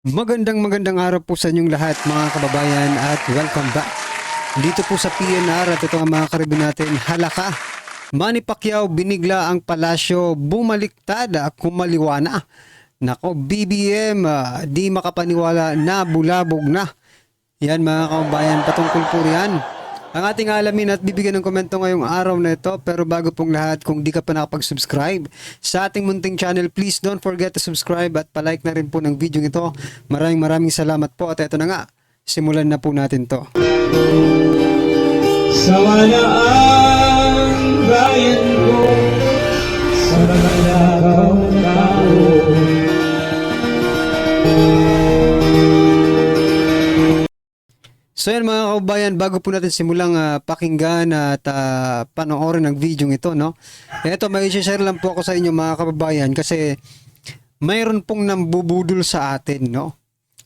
Magandang araw po sa inyong lahat mga kababayan at welcome back. Dito po sa PNR at ito ang mga karibin natin. Halaka, Manny Pacquiao binigla ang palasyo, bumaliktad, kumaliwa na. Nako, BBM, di makapaniwala na bulabog na. Yan mga kababayan, patungkol po riyan ang ating alamin at bibigyan ng komento ngayong araw na ito. Pero bago pong lahat, kung di ka pa nakapag-subscribe sa ating munting channel, please don't forget to subscribe at palike na rin po ng video ito. Maraming salamat po at ito na nga, simulan na po natin to. Sawa na ang bayan ko sa mga lakaw tao. So yan mga kaubayan, bago po natin simulang pakinggan at panoorin ang video ito, no? Ito, may i-share lang po ako sa inyo mga kababayan kasi mayroon pong nambubudol sa atin, no?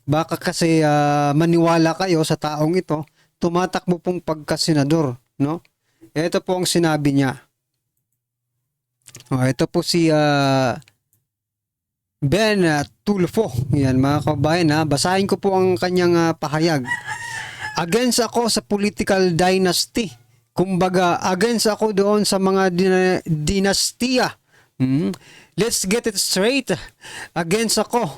Baka kasi maniwala kayo sa taong ito, tumatakbo pong pagkasenador, no? Ito po ang sinabi niya. Ito po si Ben Tulfo. Yan mga kababayan, basahin ko po ang kanyang pahayag. Against ako sa political dynasty. Kumbaga, against ako doon sa mga dinastiya. Let's get it straight. Against ako.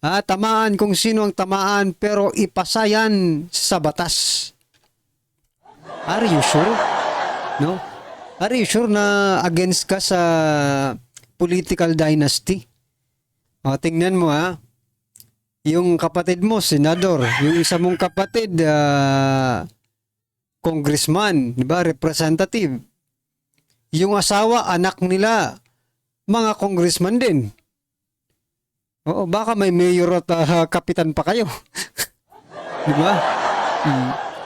Tamaan kung sino ang tamaan pero ipasayan sa batas. Are you sure? No? Are you sure na against ka sa political dynasty? Tingnan mo yung kapatid mo, senador, yung isa mong kapatid, congressman, di ba, representative. Yung asawa, anak nila, mga congressman din. Oo, baka may mayor at kapitan pa kayo. Di ba?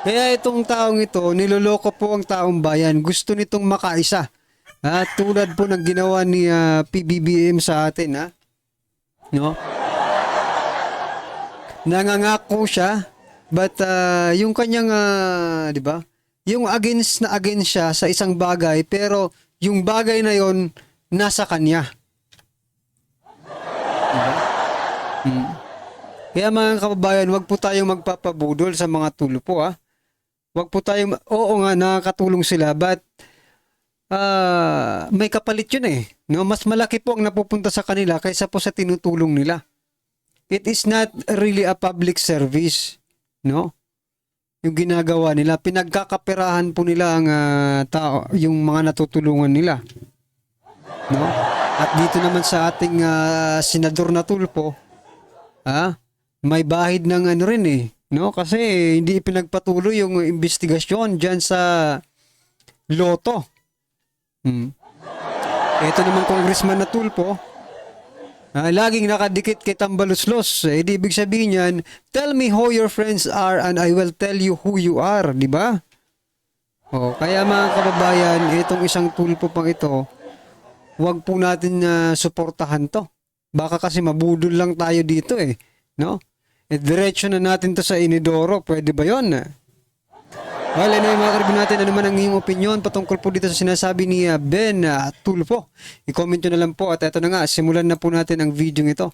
Kaya itong taong ito, niloloko po ang taong bayan. Gusto nitong makaisa. Tulad po ng ginawa ni PBBM sa atin, no? Nangangako siya, but yung kanyang, di ba? Yung against siya sa isang bagay, pero yung bagay na yon nasa kanya. Diba? Kaya mga kababayan, wag po tayong magpapabudol sa mga tulpo, Wag po tayong, oo nga, nakakatulong sila, but may kapalit yun no? Mas malaki po ang napupunta sa kanila kaysa po sa tinutulong nila. It is not really a public service, no? Yung ginagawa nila, pinagkakaperahan po nila ang tao, yung mga natutulungan nila, no? At dito naman sa ating senador na Tulfo, may bahid ng ano rin no? Kasi hindi pinagpatuloy yung investigasyon diyan sa Lotto. Ito naman congressman na Tulfo, laging nakadikit kay Tambaluslos. Di ibig sabihin yan, tell me who your friends are and I will tell you who you are. Di ba? Kaya mga kababayan, itong isang Tulfo pang ito, wag po natin suportahan to. Baka kasi mabudol lang tayo dito no? Diretso na natin to sa Inidoro. Pwede ba yun? Well, anyway mga karibin natin, ano man ang iyong opinion patungkol po dito sa sinasabi ni Ben Tulfo. I-comment nyo na lang po at ito na nga, simulan na po natin ang video ito.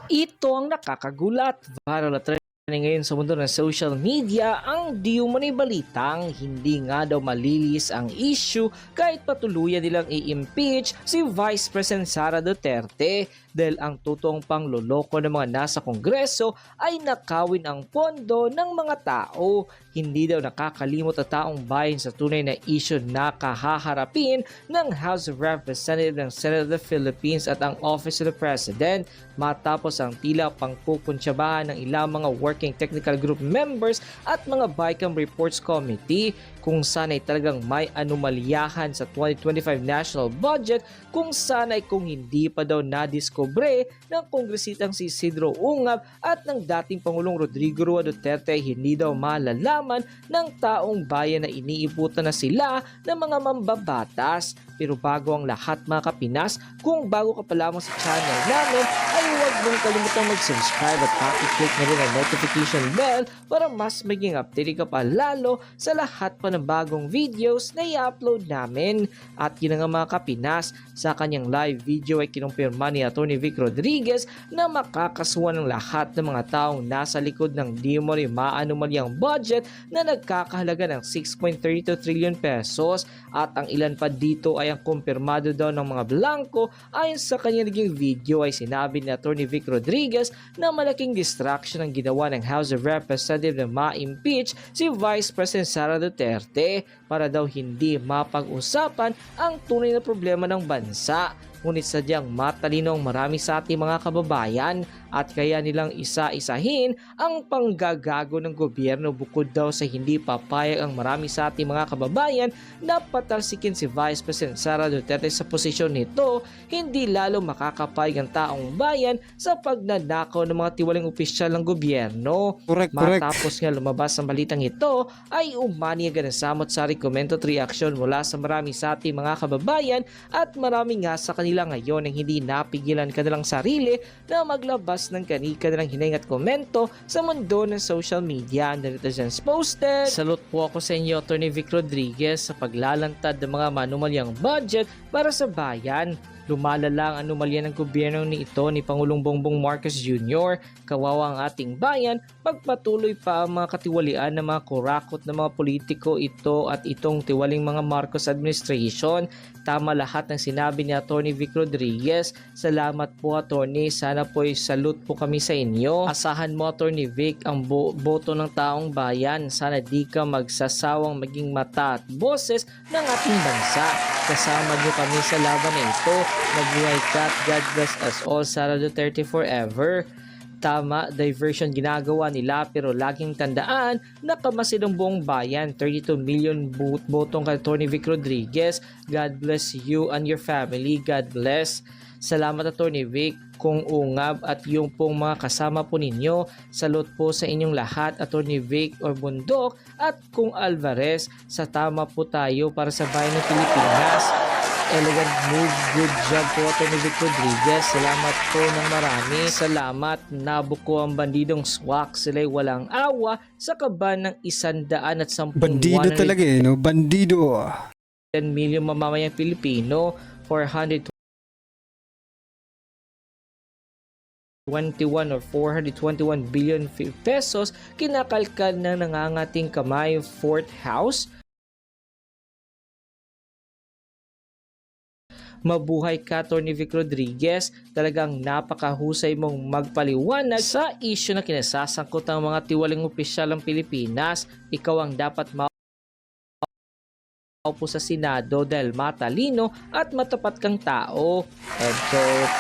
Ito ang nakakagulat. Viral na trending ngayon sa mundo ng social media ang di umano'y balitang hindi nga daw malilis ang issue kahit patuluyan nilang i-impeach si Vice President Sara Duterte dahil ang totoong pangloloko ng mga nasa Kongreso ay nakawin ang pondo ng mga tao. Hindi daw nakakalimot ang taong bayan sa tunay na issue na kahaharapin ng House of Representatives ng Senate of the Philippines at ang Office of the President matapos ang tila pangkukunsyabahan ng ilang mga working technical group members at mga BICAM Reports Committee kung saan ay talagang may anomalyahan sa 2025 national budget kung saan ay kung hindi pa daw nadiskubre ng kongresitang si Isidro Ungab at ng dating Pangulong Rodrigo Roa Duterte ay hindi daw malalaman ng taong bayan na iniiputan na sila ng mga mambabatas. Pero bago ang lahat mga kapinas, kung bago ka pa lamang sa channel namin ay huwag huwag mong kalimutang mag-subscribe at pakiclick na rin ang notification bell para mas maging updated ka pa lalo sa lahat pa ng bagong videos na i-upload namin. At yun nga mga kapinas, sa kanyang live video ay kinumpirma ni Atty. Vic Rodriguez na makakasuhan ng lahat ng mga taong nasa likod ng di umano'y maanumalyang budget na nagkakahalaga ng 6.32 trillion pesos, at ang ilan pa dito ay ang kumpirmado daw ng mga blanco. Ayon sa kanyang naging video ay sinabi ni Atty. Vic Rodriguez na malaking distraction ang ginawa ng House of Representatives na ma-impeach si Vice President Sara Duterte para daw hindi mapag-usapan ang tunay na problema ng bansa. Ngunit sadyang matalino ang marami sa ating mga kababayan at kaya nilang isa-isahin ang panggagago ng gobyerno, bukod daw sa hindi papayag ang marami sa ating mga kababayan na patalsikin si Vice President Sara Duterte sa posisyon nito. Hindi lalo makakapayag ang taong bayan sa pagnanakaw ng mga tiwaling opisyal ng gobyerno. Correct. Matapos nga lumabas ang balitang ito ay umani agad ang samot-sari comment at reaction mula sa marami sa ating mga kababayan, at marami nga sa kanila ngayon ang hindi napigilan kanilang sarili na maglabas ng kanilang hininga at komento sa mundo ng social media. Netizens posted, "Salute po ako sa inyo, Atty. Vic Rodriguez, sa paglalantad ng mga manumalyang budget para sa bayan. Lumalala ang anomalya ng gobyerno ni Pangulong Bongbong Marcos Jr. Kawawa ang ating bayan, pagpatuloy pa ang mga katiwalian ng mga kurakot ng mga politiko at itong tiwaling mga Marcos administration." Tama lahat ng sinabi ni Atty. Vic Rodriguez. Salamat po, Atty. Sana po ay salute po kami sa inyo. Asahan mo, Atty. Vic, ang boto ng taong bayan. Sana di ka magsasawang maging mata at boses ng ating bansa. Kasama niyo kami sa laban na ito. Mabuhay ka at God bless us all. Sara Duterte forever. Tama, diversion ginagawa nila, pero laging tandaan na kamasid ang buong bayan. 32 million botong kay Atty. Vic Rodriguez. God bless you and your family. God bless. Salamat, Atty. Vic, kung ungab at yung pong mga kasama po ninyo. Salute po sa inyong lahat, Atty. Vic or Bundok at kung Alvarez. Sa tama po tayo para sa bayan ng Pilipinas. Elegant move, good job po, Atty. Vic Rodriguez. Salamat po ng marami. Salamat. Nabuko ang bandidong swak. Sila'y walang awa sa kaban ng 110 Bandido talaga no? Bandido. million mamamayang Pilipino, 421 or 421 billion pesos kinakalkal ng nangangating kamay Fourth House. Mabuhay ka, Atty. Vic Rodriguez. Talagang napakahusay mong magpaliwanag sa isyu na kinasasangkot ng mga tiwaling opisyal ng Pilipinas. Ikaw ang dapat maupo sa Senado dahil matalino at matapat kang tao. End quote.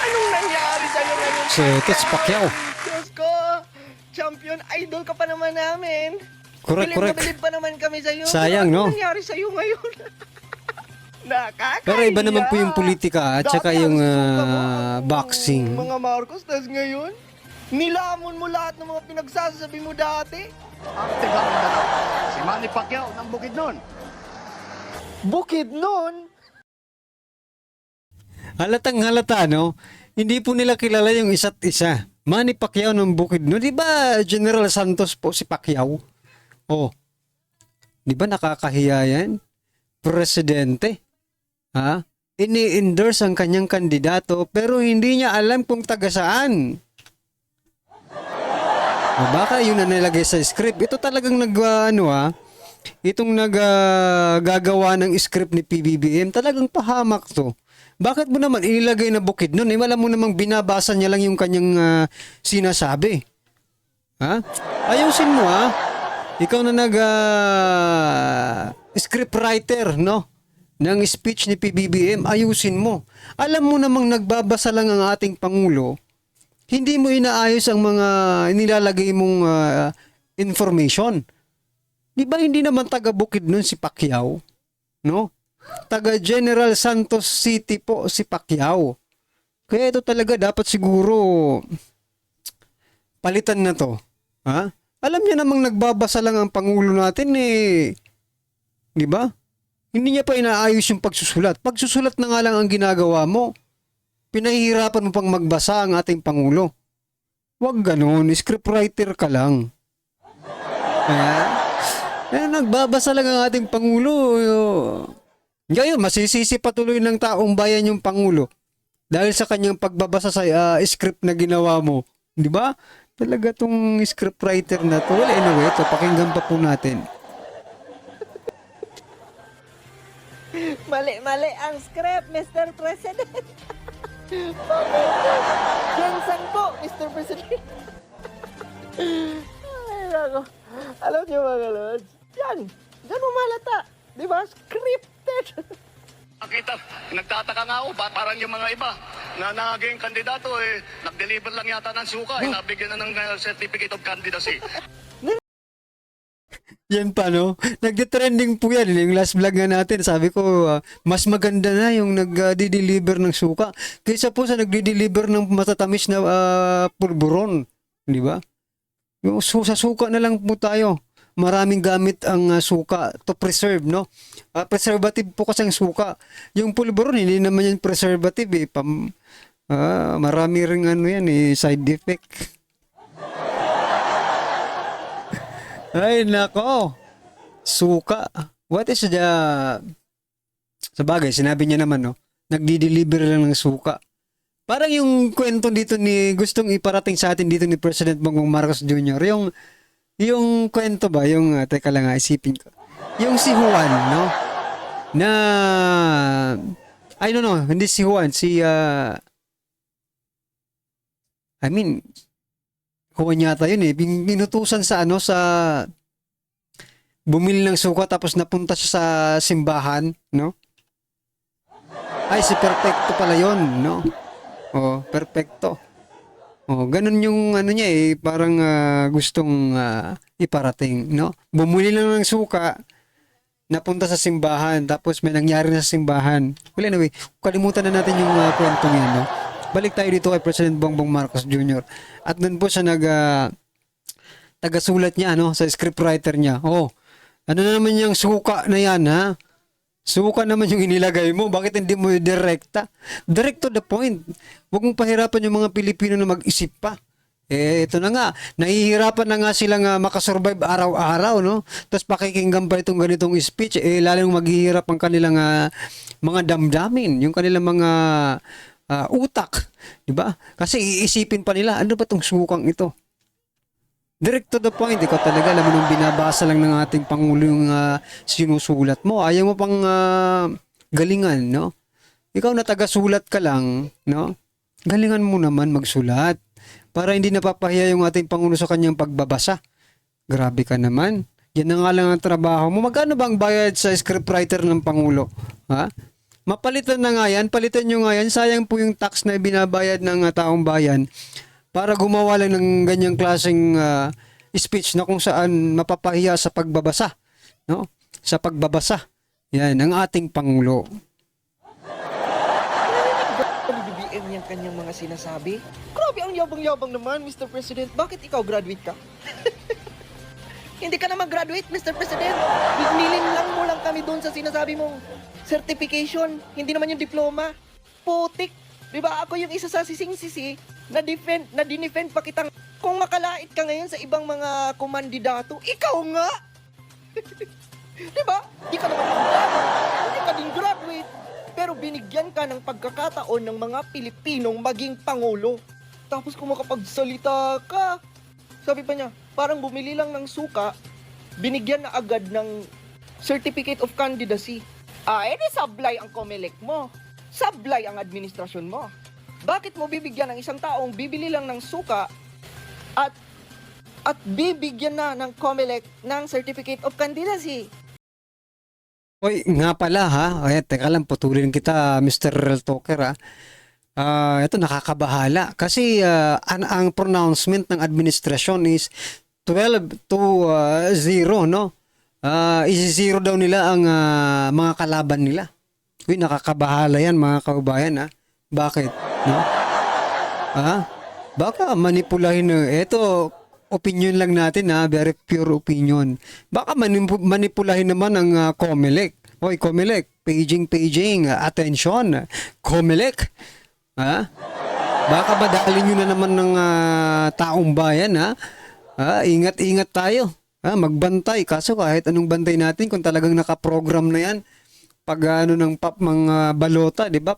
Anong nangyari sa'yo ngayon? That's Pacquiao. Diyos ko! Champion, idol ka pa naman namin. Correct. Bilib pa naman kami sa'yo. Sayang, no? Anong nangyari sa'yo ngayon? Nakakahiya. Pero iba naman po yung politika at saka Dati yung ang suka mo, boxing. Mga Marcos, tas ngayon, nilamon mo lahat ng mga pinagsasabi mo dati. Ang tigang dalaw, si Manny Pacquiao ng Bukidnon. Bukidnon? Halatang halata, no? Hindi po nila kilala yung isa't isa. Manny Pacquiao ng Bukidnon. Di ba General Santos po si Pacquiao? Oh. Di ba nakakahiya yan? Presidente. Ha? Ini-endorse ang kanyang kandidato pero hindi niya alam kung taga saan. Baka yun na nilagay sa script. Ito talagang itong gagawa ng script ni PBBM, talagang pahamak to. Bakit mo naman inilagay na Bukidnon? Wala mo namang binabasa niya lang yung kanyang sinasabi. Ha? Ayusin mo Ikaw na script writer, no? Ng speech ni PBBM, ayusin mo. Alam mo namang nagbabasa lang ang ating Pangulo. Hindi mo inaayos ang mga nilalagay mong information. Di ba hindi naman taga Bukidnon si Pacquiao? No? Taga General Santos City po si Pacquiao. Kaya ito talaga dapat siguro palitan na to. Ha? Alam niya namang nagbabasa lang ang Pangulo natin Di ba? Hindi niya pa inaayos yung pagsusulat. Pagsusulat na nga lang ang ginagawa mo. pinahihirapan mo pang magbasa ang ating Pangulo. Huwag ganun, scriptwriter ka lang. Nagbabasa lang ang ating Pangulo. Ngayon, masisisi patuloy ng taong bayan yung Pangulo dahil sa kanyang pagbabasa sa script na ginawa mo. Di ba? Talaga tong scriptwriter na to. Well, anyway, ito, pakinggan pa po natin. Mali ang script, Mr. President. Jensen po, Mr. President. Ay, nako. Alam niyo mga lods, yan malata. Di ba? Scripted. Nakita, nagtataka nga ako, parang yung mga iba na naging kandidato, nag-deliver lang yata ng suka, nabigyan na ng certificate of candidacy. Yan pa, no? Nagde-trending po yan. Yung last vlog nga natin, sabi ko, mas maganda na yung nag-deliver ng suka kaysa po sa nagde-deliver ng matatamis na pulburon. Di ba? Yung sa suka na lang po tayo. Maraming gamit ang suka to preserve, no? Preservative po kasi ang suka. Yung pulburon, hindi naman yan preservative, eh. Marami ring yan, side effect. Ay, nako. Suka. What is the... Sabagay, sinabi niya naman, no? Nagdi-deliver lang ng suka. Parang yung kwento dito gustong iparating sa atin dito ni President Bongbong Marcos Jr. Yung kwento ba? Teka lang nga, isipin ko. Yung si Juan, no? Na... I don't know, hindi si Juan, Juan yata yun, eh. Binutusan sa bumili ng suka tapos napunta siya sa simbahan, no? Ay, si Perfecto pala yun, no? Oh, Perfecto. Oh, ganun yung niya, eh, parang gustong iparating, no? Bumili lang ng suka, napunta sa simbahan, tapos may nangyari na sa simbahan. Well, anyway, kalimutan na natin yung kwentong yan, no? Balik tayo dito kay President Bongbong Marcos Jr. At doon po siya tagasulat niya, no, sa scriptwriter niya. Oh, ano na naman yung suka na yan, ha? Suka naman yung inilagay mo. Bakit hindi mo direkta? Direct to the point. Huwag mong pahirapan yung mga Pilipino na mag-isip pa. Ito na nga. Nahihirapan na nga silang makasurvive araw-araw, no? Tapos pakikinggan pa itong ganitong speech. Lalong maghihirap ang kanilang mga damdamin. Yung kanilang mga utak, di ba? Kasi iisipin pa nila, ano ba tong sukang ito? Direct to the point, ikaw talaga, alam mo nung binabasa lang ng ating Pangulo yung sinusulat mo, ayaw mo pang galingan, no? Ikaw na taga-sulat ka lang, no? Galingan mo naman magsulat para hindi napapahiya yung ating Pangulo sa kanyang pagbabasa. Grabe ka naman. Yan na nga lang ang trabaho mo. Magkano bang bayad sa scriptwriter ng Pangulo? Ha? Mapalitan na nga yan, palitan nyo nga yan, sayang po yung tax na binabayad ng taong bayan para gumawa lang ng ganyang klaseng speech na kung saan mapapahiya sa pagbabasa, no? Sa pagbabasa. Yan, ang ating Pangulo. BBM yung kanyang mga sinasabi. Grabe, ang yabang-yabang naman, Mr. President. Bakit ikaw graduate ka? Hindi ka naman graduate, Mr. President. Nilin lang mo lang kami doon sa sinasabi mong certification. Hindi naman yung diploma. Putik. Diba ako yung isa sa sising-sisi na dinefend pa kitang kung makalait ka ngayon sa ibang mga kumandidato. Ikaw nga! Diba? Di ka naman graduate. Hindi ka din graduate. Pero binigyan ka ng pagkakataon ng mga Pilipinong maging Pangulo. Tapos kung makapagsalita ka, sabi pa niya, parang bumili lang ng suka, binigyan na agad ng Certificate of Candidacy. Edi sablay ang COMELEC mo. Sablay ang administrasyon mo. Bakit mo bibigyan ng isang taong bibili lang ng suka at bibigyan na ng COMELEC ng Certificate of Candidacy? Oy, nga pala, ha? Ay, teka lang, putulin kita, Mr. Real Talker, ha? Ito nakakabahala kasi ang pronouncement ng administrasyon is 12-0, no? Isi-zero daw nila ang mga kalaban nila. Uy, nakakabahala yan mga kaubayan, ha? Bakit? No? Baka manipulahin ito, opinion lang natin, ha? Very pure opinion. Baka manipulahin naman ang COMELEC. Hoy, COMELEC, paging, attention, COMELEC. Ha? Baka madali nyo na naman ng taong bayan, ha? Ingat-ingat tayo. Magbantay. Kaso kahit anong bantay natin, kung talagang nakaprogram na yan, pag ng mga balota, di ba?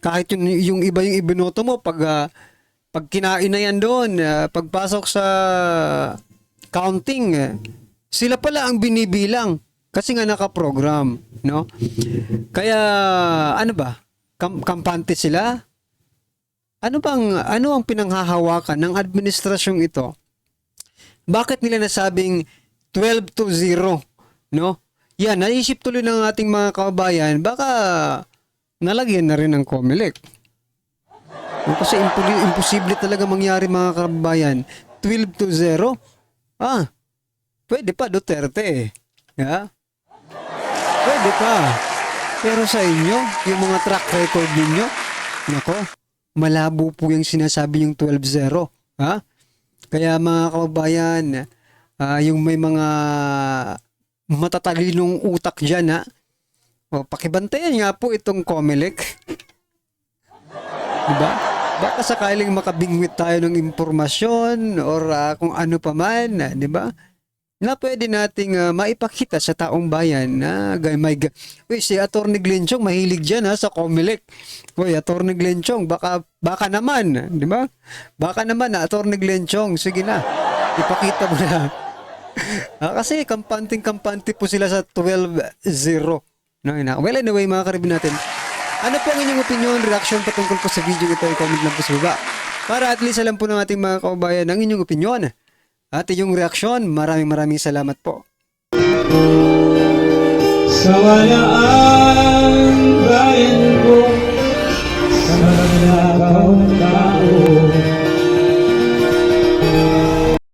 Kahit yung iba yung ibinoto mo, pag kinain na yan doon, pagpasok sa counting, sila pala ang binibilang kasi nga nakaprogram, no? Kaya ano ba? Kampante sila? Ano ang pinanghahawakan ng administrasyong ito? Bakit nila nasabing 12-0, no? Yan, naisip tuloy ng ating mga kababayan, baka nalagyan na rin ng COMELEC. Kasi imposible talaga mangyari, mga kababayan. 12-0? Pwede pa Duterte. Yeah? Pwede pa. Pero sa inyo, yung mga track record ninyo, nako, malabo po yung sinasabi yung 12-0. Ha? Kaya mga kababayan, yung may mga matatalinong utak dyan, ha? Pakibantayan nga po itong COMELEC. Diba? Baka sakaling makabingwit tayo ng impormasyon or kung ano pa man, diba? Na pwede nating maipakita sa taong bayan na si Atty. Glenchong mahilig dyan sa COMELEC. Uy, Atty. Glenchong, baka naman, di ba? Baka naman Atty. Glenchong, sige na, ipakita mo na. Kasi kampante po sila sa 12-0. Well, anyway, mga karibin natin, ano po ang inyong opinion, reaction patungkol po sa video ito, i-comment lang po sa baba. Para at least alam po ng ating mga kababayan ang inyong opinion. At yung reaksyon, maraming salamat po. Sawaya ang bayan ko sa mga nakaw tao.